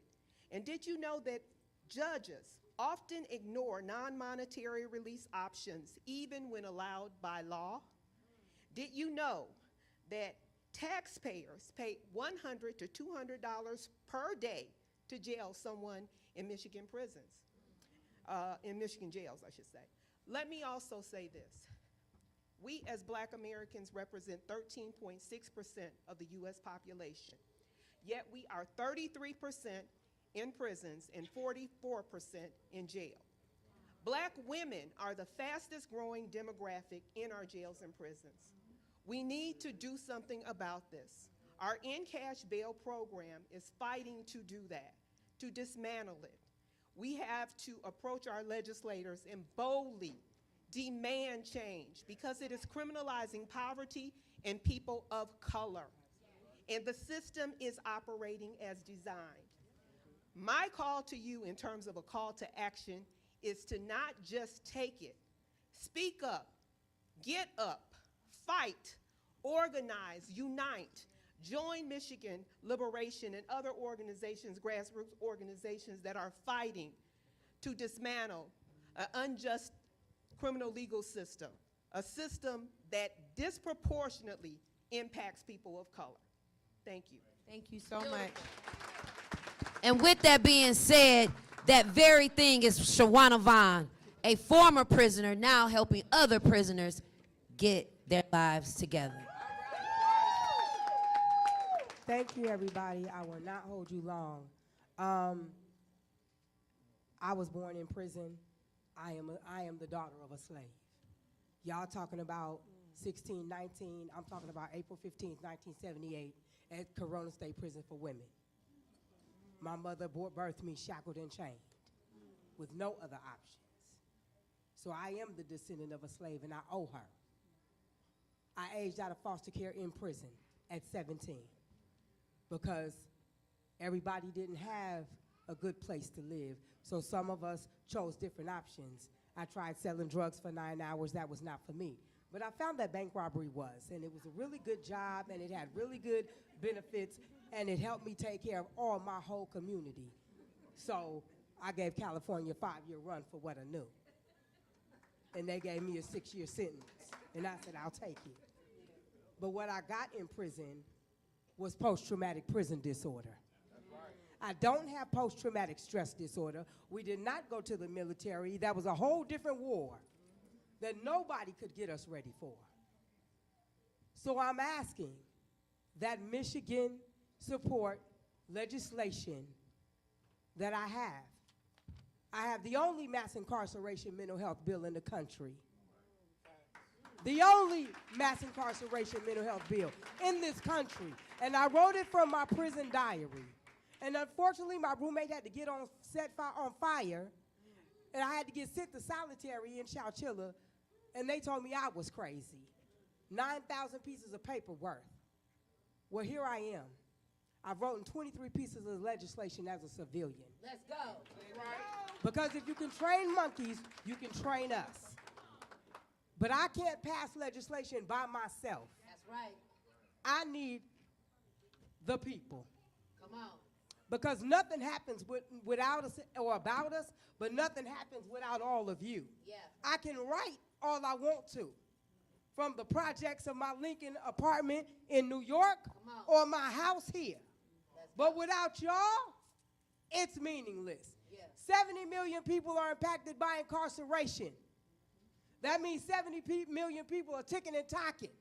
And did you know that judges often ignore non-monetary release options even when allowed by law? Did you know that taxpayers pay $100 to $200 per day to jail someone in Michigan prisons? In Michigan jails, I should say. Let me also say this. We as Black Americans represent 13.6% of the US population, yet we are 33% in prisons and 44% in jail. Black women are the fastest growing demographic in our jails and prisons. We need to do something about this. Our in-cash bail program is fighting to do that, to dismantle it. We have to approach our legislators and boldly demand change because it is criminalizing poverty and people of color. And the system is operating as designed. My call to you in terms of a call to action is to not just take it. Speak up, get up, fight, organize, unite. Join Michigan Liberation and other organizations, grassroots organizations that are fighting to dismantle an unjust criminal legal system, a system that disproportionately impacts people of color. Thank you. Thank you so much. And with that being said, that very thing is Shawana Vaughn, a former prisoner now helping other prisoners get their lives together. Thank you, everybody. I will not hold you long. I was born in prison. I am the daughter of a slave. Y'all talking about 1619. I'm talking about April 15th, 1978 at Corona State Prison for Women. My mother birthed me shackled and chained with no other options. So I am the descendant of a slave, and I owe her. I aged out of foster care in prison at 17 because everybody didn't have a good place to live. So some of us chose different options. I tried selling drugs for 9 hours. That was not for me. But I found that bank robbery was, and it was a really good job, and it had really good benefits, and it helped me take care of all my whole community. So I gave California a 5-year run for what I knew. And they gave me a 6-year sentence, and I said, I'll take it. But what I got in prison was post-traumatic prison disorder. I don't have post-traumatic stress disorder. We did not go to the military. That was a whole different war that nobody could get us ready for. So I'm asking that Michigan support legislation that I have. I have the only mass incarceration mental health bill in the country. The only mass incarceration mental health bill in this country. And I wrote it from my prison diary. And unfortunately, my roommate had to get on fire, and I had to get sent to solitary in Chowchilla, and they told me I was crazy. 9,000 pieces of paper worth. Well, here I am. I've written 23 pieces of legislation as a civilian. Let's go. Because if you can train monkeys, you can train us. But I can't pass legislation by myself. That's right. I need the people. Come on. Because nothing happens without us or about us, but nothing happens without all of you. Yeah. I can write all I want to, from the projects of my Lincoln apartment in New York or my house here. But without y'all, it's meaningless. Yeah. 70 million people are impacted by incarceration. That means 70 million people are ticking and talking.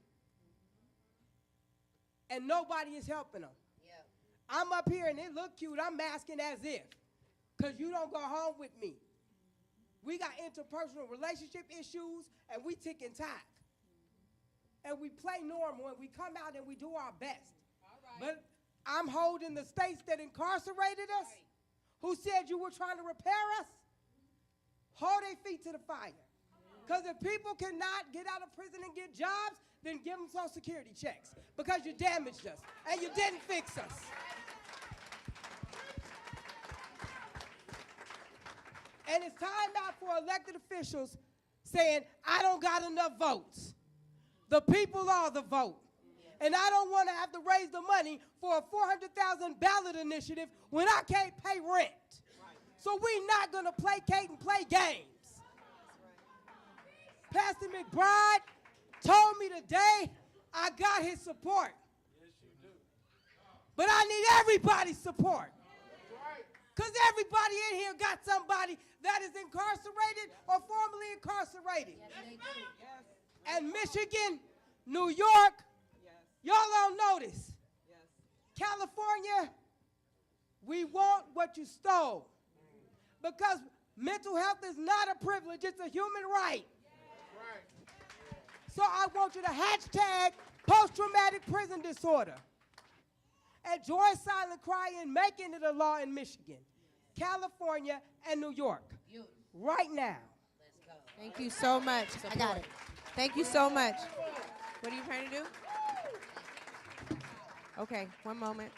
And nobody is helping them. I'm up here and it look cute. I'm masking as if, because you don't go home with me. We got interpersonal relationship issues, and we tick and tack. And we play normal, and we come out and we do our best. But I'm holding the states that incarcerated us, who said you were trying to repair us, hold their feet to the fire. Because if people cannot get out of prison and get jobs, then give them Social Security checks, because you damaged us, and you didn't fix us. And it's time out for elected officials saying, I don't got enough votes. The people are the vote. And I don't want to have to raise the money for a 400,000 ballot initiative when I can't pay rent. So we're not going to placate and play games. Pastor McBride told me today I got his support. But I need everybody's support. Because everybody in here got somebody that is incarcerated or formerly incarcerated. And Michigan, New York, y'all don't notice. California, we want what you stole. Because mental health is not a privilege, it's a human right. So I want you to hashtag post-traumatic prison disorder. And join silent cry in making it a law in Michigan, California, and New York. Right now. Thank you so much. I got it. Thank you so much. What are you trying to do? Okay, one moment.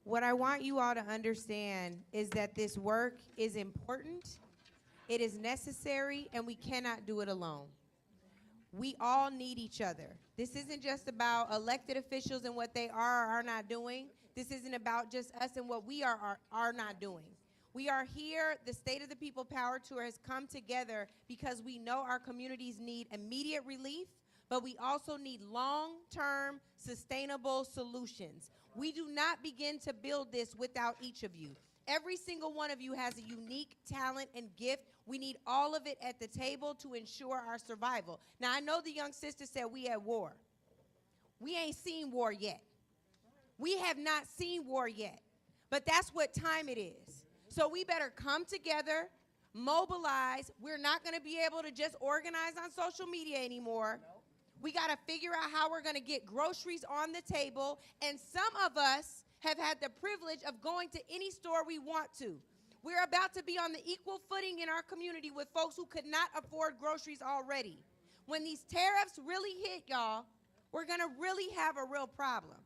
What I want you all to understand is that this work is important, it is necessary, and we cannot do it alone. We all need each other. This isn't just about elected officials and what they are or are not doing. This isn't about just us and what we are not doing. We are here, the State of the People Power Tour has come together because we know our communities need immediate relief, but we also need long-term, sustainable solutions. We do not begin to build this without each of you. Every single one of you has a unique talent and gift. We need all of it at the table to ensure our survival. Now, I know the young sister said we at war. We ain't seen war yet. We have not seen war yet. But that's what time it is. So we better come together, mobilize. We're not going to be able to just organize on social media anymore. We got to figure out how we're going to get groceries on the table. And some of us have had the privilege of going to any store we want to. We're about to be on the equal footing in our community with folks who could not afford groceries already. When these tariffs really hit, y'all, we're going to really have a real problem.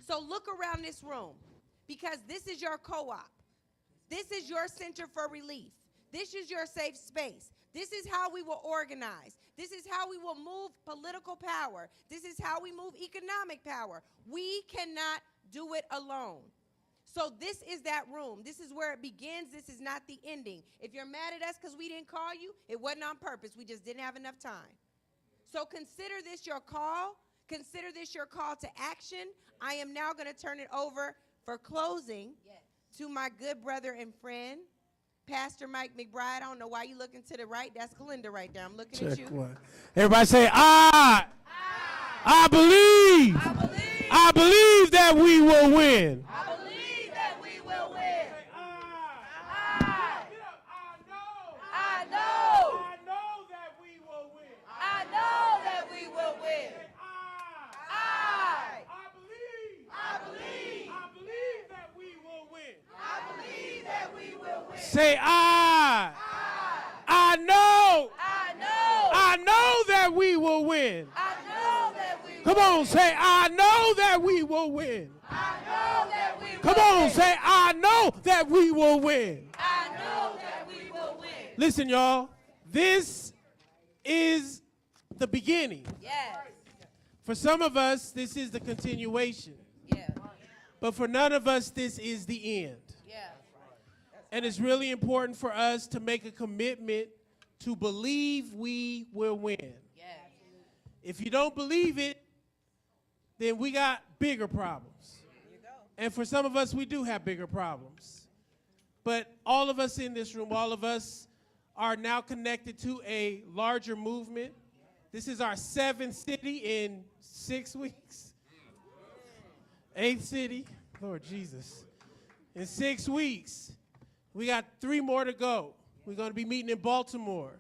So look around this room, because this is your co-op. This is your center for relief. This is your safe space. This is how we will organize. This is how we will move political power. This is how we move economic power. We cannot do it alone. So this is that room. This is where it begins. This is not the ending. If you're mad at us because we didn't call you, it wasn't on purpose. We just didn't have enough time. So consider this your call. Consider this your call to action. I am now going to turn it over for closing to my good brother and friend, Pastor Mike McBride. I don't know why you looking to the right. That's Kalinda right there. I'm looking at you. One. Everybody say, I believe. I believe that we will win. I believe that we will win. I know that we will win. I know that we will win. I believe that we will win. I believe that we will win. Say, I know that we will win. I know that we will. Come on, say, I know that we will win. I know that we will. Come on, say, I know that we will win. I know that we will win. Listen, y'all, this is the beginning. Yes. For some of us, this is the continuation. Yeah. But for none of us, this is the end. Yeah. And it's really important for us to make a commitment to believe we will win. Yeah. If you don't believe it, then we got bigger problems. And for some of us, we do have bigger problems. But all of us in this room, all of us are now connected to a larger movement. This is our 7th city in 6 weeks. 8th city, Lord Jesus. In 6 weeks, we got 3 more to go. We're going to be meeting in Baltimore,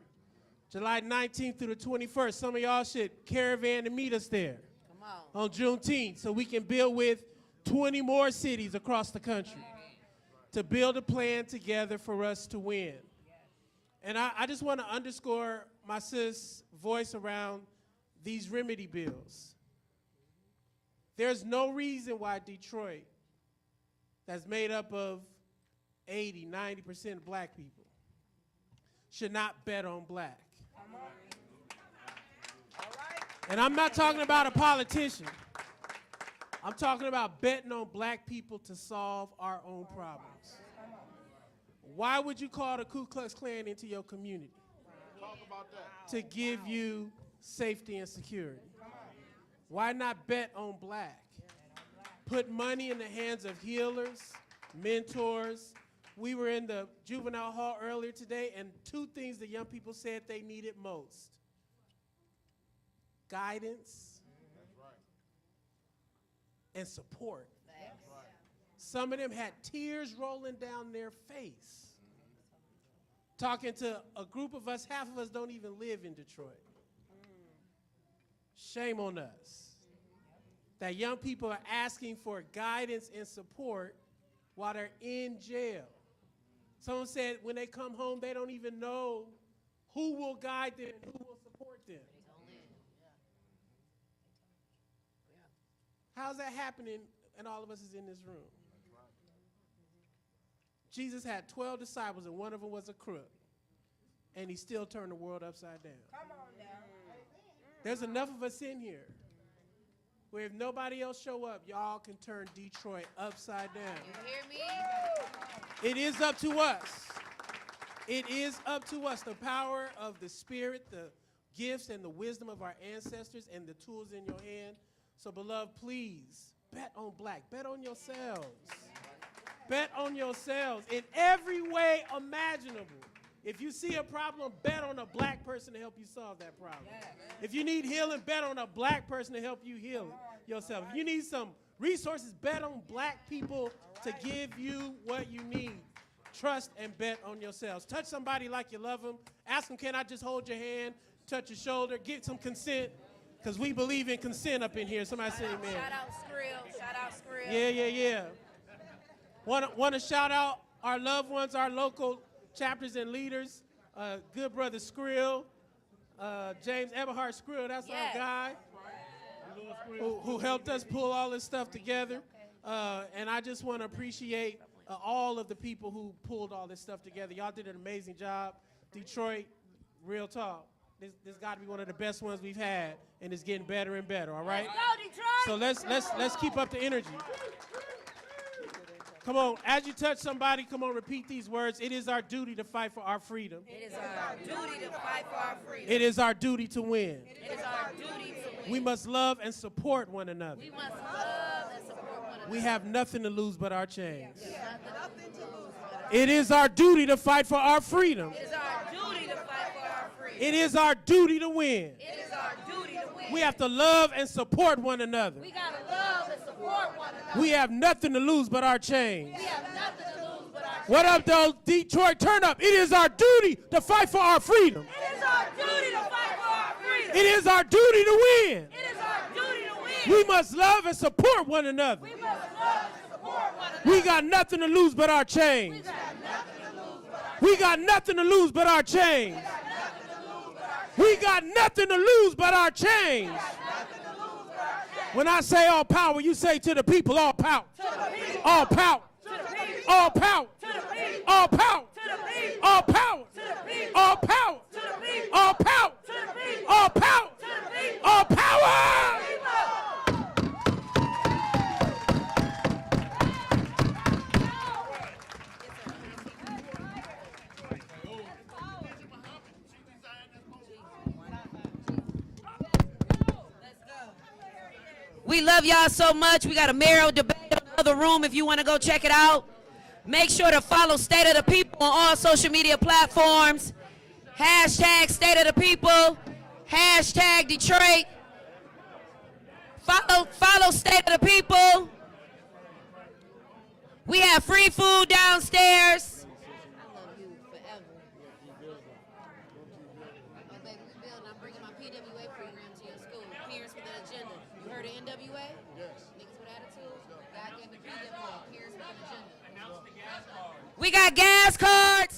July 19th through the 21st. Some of y'all should caravan and meet us there on Juneteenth so we can build with 20 more cities across the country to build a plan together for us to win. And I just want to underscore my sis' voice around these remedy bills. There's no reason why Detroit, that's made up of 80, 90% of black people should not bet on black. And I'm not talking about a politician. I'm talking about betting on black people to solve our own problems. Why would you call the Ku Klux Klan into your community? Talk about that. To give you safety and security. Why not bet on black? Put money in the hands of healers, mentors. We were in the juvenile hall earlier today, and two things the young people said they needed most. Guidance and support. Some of them had tears rolling down their face. Talking to a group of us, half of us don't even live in Detroit. Shame on us. That young people are asking for guidance and support while they're in jail. Someone said when they come home, they don't even know who will guide them and who will support them. How's that happening and all of us is in this room? Jesus had 12 disciples and one of them was a crook. And he still turned the world upside down. Come on now. There's enough of us in here where if nobody else show up, y'all can turn Detroit upside down. You hear me? It is up to us. It is up to us. The power of the Spirit, the gifts and the wisdom of our ancestors and the tools in your hand. So, beloved, please, bet on black. Bet on yourselves. Bet on yourselves in every way imaginable. If you see a problem, bet on a black person to help you solve that problem. If you need healing, bet on a black person to help you heal yourself. If you need some resources, bet on black people to give you what you need. Trust and bet on yourselves. Touch somebody like you love them. Ask them, can I just hold your hand? Touch your shoulder. Get some consent. Because we believe in consent up in here. Somebody say amen. Shout out Skrill. Shout out Skrill. Yeah. Want to shout out our loved ones, our local chapters and leaders. Good brother Skrill, James Eberhard Skrill, that's our guy who helped us pull all this stuff together. And I just want to appreciate all of the people who pulled all this stuff together. Y'all did an amazing job. Detroit, real talk. This got to be one of the best ones we've had, and it's getting better and better, all right? So let's keep up the energy. Come on, as you touch somebody, come on, repeat these words. It is our duty to fight for our freedom. It is our duty to fight for our freedom. It is our duty to win. It is our duty to win. We must love and support one another. We must love and support one another. We have nothing to lose but our chains. We have nothing to lose but our It is our duty to fight for our freedom. It is our duty to fight for our freedom. It is our duty to win. It is our duty to win. We have to love and support one another. We got to love and support one another. We have nothing to lose but our chains. We have nothing to lose but our What up, though? Detroit, turn up. It is our duty to fight for our freedom. It is our duty to fight for our freedom. It is our duty to win. It is our duty to win. We must love and support one another. We must love and support one another. We got nothing to lose but our chains. We got nothing to lose but our chains. We got nothing to lose but our chains. When I say all power, you say to the people, all power. All power. All power. All power. All power. All power. All power. All power. All power. We love y'all so much. We got a mayoral debate in the other room if you want to go check it out. Make sure to follow State of the People on all social media platforms. Hashtag State of the People. Hashtag Detroit. Follow State of the People. We have free food downstairs. I love you forever. Oh, baby, we building. I'm bringing my PWA program to your school. Peers with an agenda. You heard of NWA? Yes. Niggas with attitude. God gave me PWA. Peers with an agenda. We got gas cards.